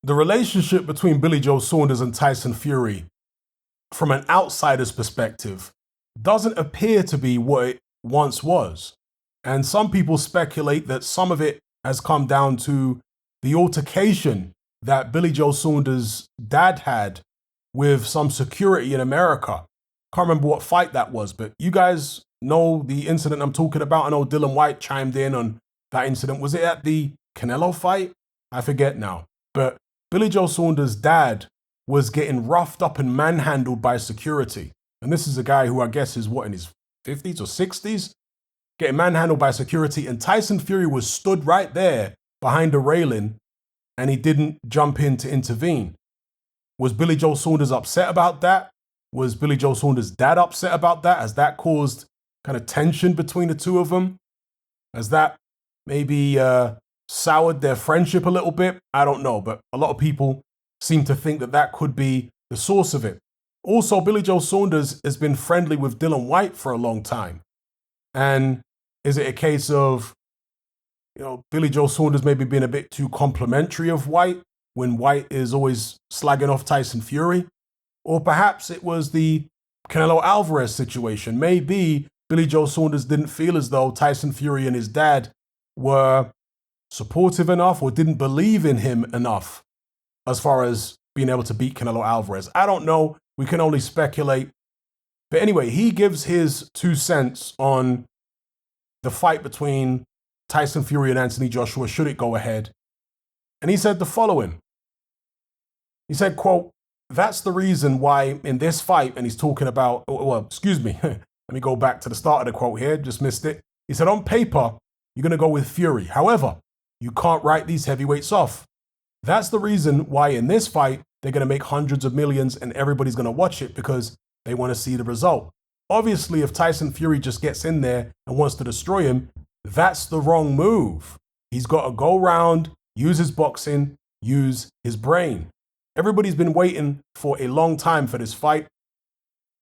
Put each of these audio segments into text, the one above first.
the relationship between Billy Joe Saunders and Tyson Fury, from an outsider's perspective, doesn't appear to be what it once was. And some people speculate that some of it has come down to the altercation that Billy Joe Saunders' dad had with some security in America. Can't remember what fight that was, but you guys know the incident I'm talking about. I know Dylan White chimed in on that incident. Was it at the Canelo fight? I forget now. But Billy Joe Saunders' dad was getting roughed up and manhandled by security. And this is a guy who I guess is what, in his 50s or 60s? Getting manhandled by security. And Tyson Fury was stood right there behind the railing and he didn't jump in to intervene. Was Billy Joe Saunders upset about that? Was Billy Joe Saunders' dad upset about that? Has that caused kind of tension between the two of them? Has that maybe soured their friendship a little bit? I don't know, but a lot of people seem to think that that could be the source of it. Also, Billy Joe Saunders has been friendly with Dylan White for a long time. And is it a case of, Billy Joe Saunders maybe being a bit too complimentary of White when White is always slagging off Tyson Fury? Or perhaps it was the Canelo Alvarez situation. Maybe Billy Joe Saunders didn't feel as though Tyson Fury and his dad were supportive enough or didn't believe in him enough as far as being able to beat Canelo Alvarez. I don't know. We can only speculate. But anyway, he gives his 2 cents on the fight between Tyson Fury and Anthony Joshua, should it go ahead. And he said the following. He said, quote, "That's the reason why in this fight," and he's talking about, excuse me, let me go back to the start of the quote here, just missed it. He said, "On paper, you're going to go with Fury. However, you can't write these heavyweights off. That's the reason why in this fight, they're going to make hundreds of millions and everybody's going to watch it because they want to see the result. Obviously, if Tyson Fury just gets in there and wants to destroy him, that's the wrong move. He's got to go round, use his boxing, use his brain. Everybody's been waiting for a long time for this fight.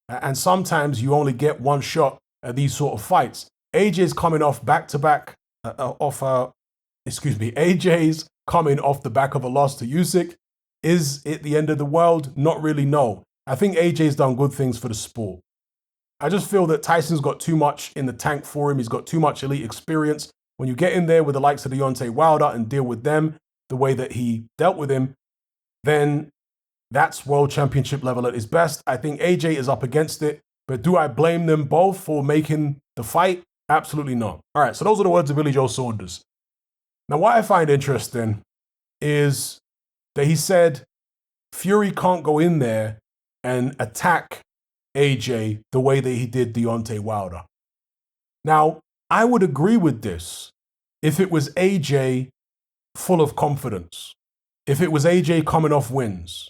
And sometimes you only get one shot at these sort of fights. AJ's coming off back-to-back, AJ's coming off the back of a loss to Usyk. Is it the end of the world? Not really, no. I think AJ's done good things for the sport. I just feel that Tyson's got too much in the tank for him. He's got too much elite experience. When you get in there with the likes of Deontay Wilder and deal with them the way that he dealt with him, then that's world championship level at his best. I think AJ is up against it, but do I blame them both for making the fight? Absolutely not. All right, so those are the words of Billy Joe Saunders. Now, what I find interesting is that he said Fury can't go in there and attack AJ the way that he did Deontay Wilder. Now, I would agree with this if it was AJ full of confidence. If it was AJ coming off wins,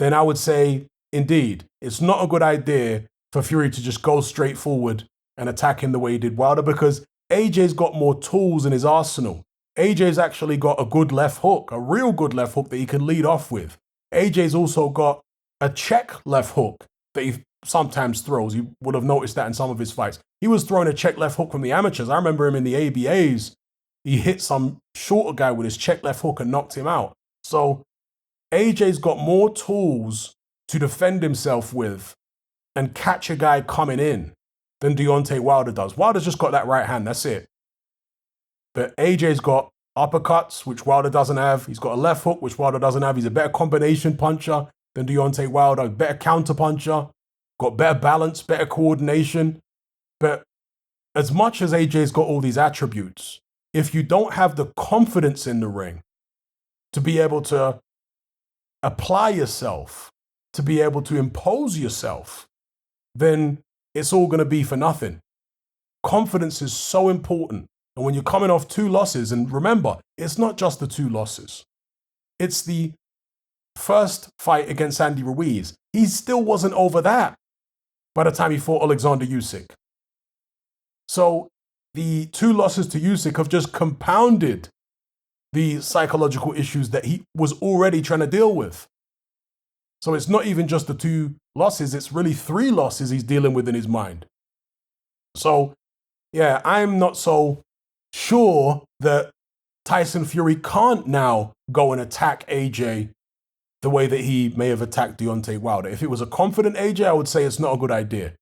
then I would say, indeed, it's not a good idea for Fury to just go straight forward and attack him the way he did Wilder because AJ's got more tools in his arsenal. AJ's actually got a good left hook, a real good left hook that he can lead off with. AJ's also got a check left hook that he sometimes throws. You would have noticed that in some of his fights. He was throwing a check left hook from the amateurs. I remember him in the ABAs. He hit some shorter guy with his check left hook and knocked him out. So AJ's got more tools to defend himself with and catch a guy coming in than Deontay Wilder does. Wilder's just got that right hand, that's it. But AJ's got uppercuts, which Wilder doesn't have. He's got a left hook, which Wilder doesn't have. He's a better combination puncher than Deontay Wilder, better counter puncher, got better balance, better coordination. But as much as AJ's got all these attributes, if you don't have the confidence in the ring to be able to apply yourself, to be able to impose yourself, then it's all going to be for nothing. Confidence is so important. And when you're coming off 2 losses, and remember, it's not just the 2 losses. It's the first fight against Andy Ruiz. He still wasn't over that by the time he fought Alexander Usyk. So the 2 losses to Usyk have just compounded the psychological issues that he was already trying to deal with. So it's not even just the 2 losses, it's really 3 losses he's dealing with in his mind. So, yeah, I'm not so sure that Tyson Fury can't now go and attack AJ the way that he may have attacked Deontay Wilder. If it was a confident AJ, I would say it's not a good idea.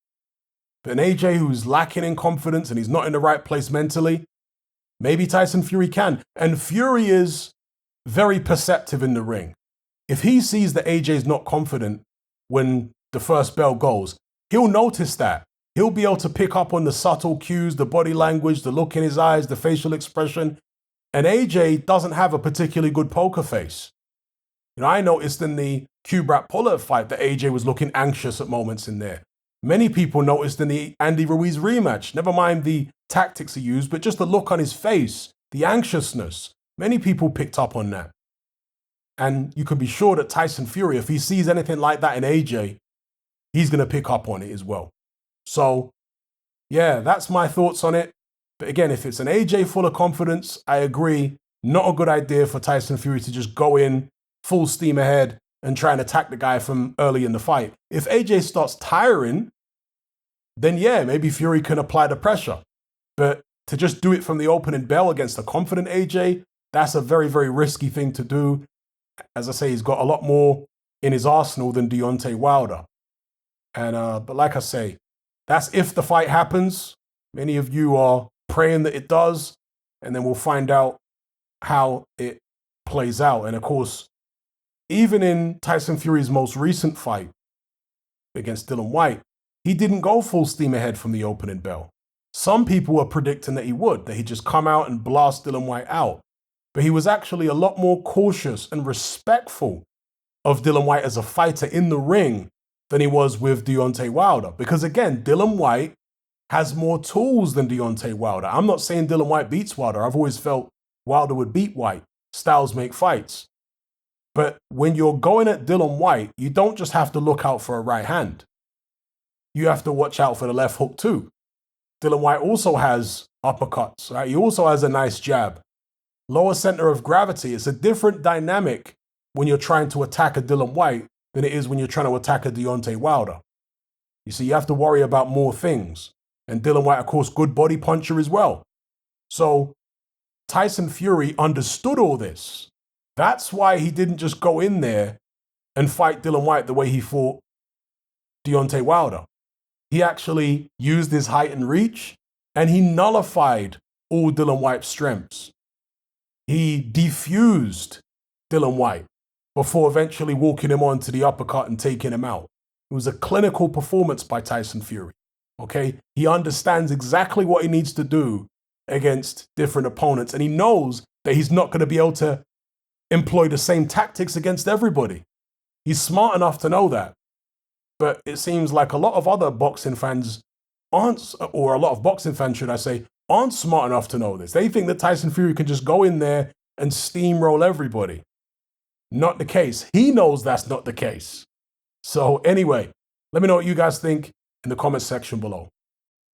But an AJ who's lacking in confidence and he's not in the right place mentally, maybe Tyson Fury can. And Fury is very perceptive in the ring. If he sees that AJ is not confident when the first bell goes, he'll notice that. He'll be able to pick up on the subtle cues, the body language, the look in his eyes, the facial expression. And AJ doesn't have a particularly good poker face. You know, I noticed in the Kubrat Puller fight that AJ was looking anxious at moments in there. Many people noticed in the Andy Ruiz rematch, never mind the tactics he used, but just the look on his face, the anxiousness. Many people picked up on that. And you can be sure that Tyson Fury, if he sees anything like that in AJ, he's going to pick up on it as well. So, yeah, that's my thoughts on it. But again, if it's an AJ full of confidence, I agree. Not a good idea for Tyson Fury to just go in full steam ahead and try and attack the guy from early in the fight. If AJ starts tiring, then yeah, maybe Fury can apply the pressure. But to just do it from the opening bell against a confident AJ, that's a very, very risky thing to do. As I say, he's got a lot more in his arsenal than Deontay Wilder. And but like I say, that's if the fight happens. Many of you are praying that it does, and then we'll find out how it plays out. And of course, even in Tyson Fury's most recent fight against Dillian Whyte, he didn't go full steam ahead from the opening bell. Some people were predicting that he would, that he'd just come out and blast Dillian Whyte out. But he was actually a lot more cautious and respectful of Dillian Whyte as a fighter in the ring than he was with Deontay Wilder. Because again, Dillian Whyte has more tools than Deontay Wilder. I'm not saying Dillian Whyte beats Wilder. I've always felt Wilder would beat Whyte. Styles make fights. But when you're going at Dillian Whyte, you don't just have to look out for a right hand. You have to watch out for the left hook too. Dillian Whyte also has uppercuts, right? He also has a nice jab. Lower center of gravity. It's a different dynamic when you're trying to attack a Dillian Whyte than it is when you're trying to attack a Deontay Wilder. You see, you have to worry about more things. And Dillian Whyte, of course, good body puncher as well. So Tyson Fury understood all this. That's why he didn't just go in there and fight Dillian Whyte the way he fought Deontay Wilder. He actually used his height and reach, and he nullified all Dillian Whyte's strengths. He defused Dillian Whyte before eventually walking him onto the uppercut and taking him out. It was a clinical performance by Tyson Fury. Okay? He understands exactly what he needs to do against different opponents, and he knows that he's not going to be able to employ the same tactics against everybody. He's smart enough to know that. But it seems like a lot of other boxing fans aren't, or a lot of boxing fans, should I say, aren't smart enough to know this. They think that Tyson Fury can just go in there and steamroll everybody. Not the case. He knows that's not the case. So anyway, let me know what you guys think in the comment section below.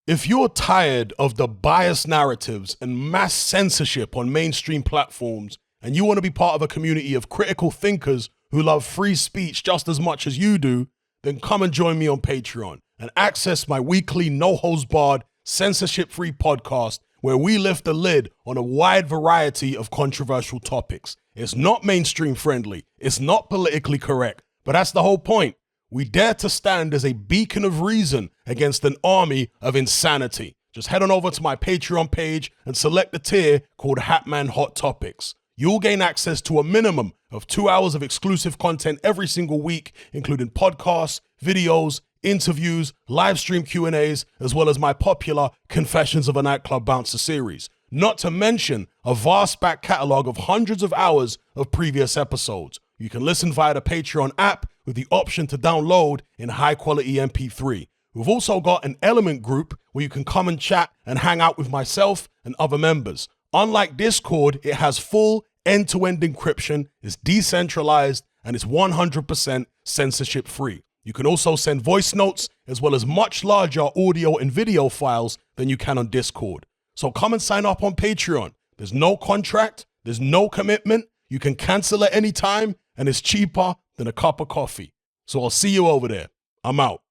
If you're tired of the biased narratives and mass censorship on mainstream platforms, and you want to be part of a community of critical thinkers who love free speech just as much as you do, then come and join me on Patreon and access my weekly no-holds-barred, censorship-free podcast where we lift the lid on a wide variety of controversial topics. It's not mainstream friendly, it's not politically correct, but that's the whole point. We dare to stand as a beacon of reason against an army of insanity. Just head on over to my Patreon page and select the tier called Hatman Hot Topics. You'll gain access to a minimum of 2 hours of exclusive content every single week, including podcasts, videos, interviews, live stream Q&As, as well as my popular Confessions of a Nightclub Bouncer series. Not to mention a vast back catalog of hundreds of hours of previous episodes. You can listen via the Patreon app with the option to download in high quality MP3. We've also got an Element group where you can come and chat and hang out with myself and other members. Unlike Discord, it has full end-to-end encryption, is decentralized, and is 100% censorship free. You can also send voice notes as well as much larger audio and video files than you can on Discord. So come and sign up on Patreon. There's no contract, there's no commitment, you can cancel at any time, and it's cheaper than a cup of coffee. So I'll see you over there. I'm out.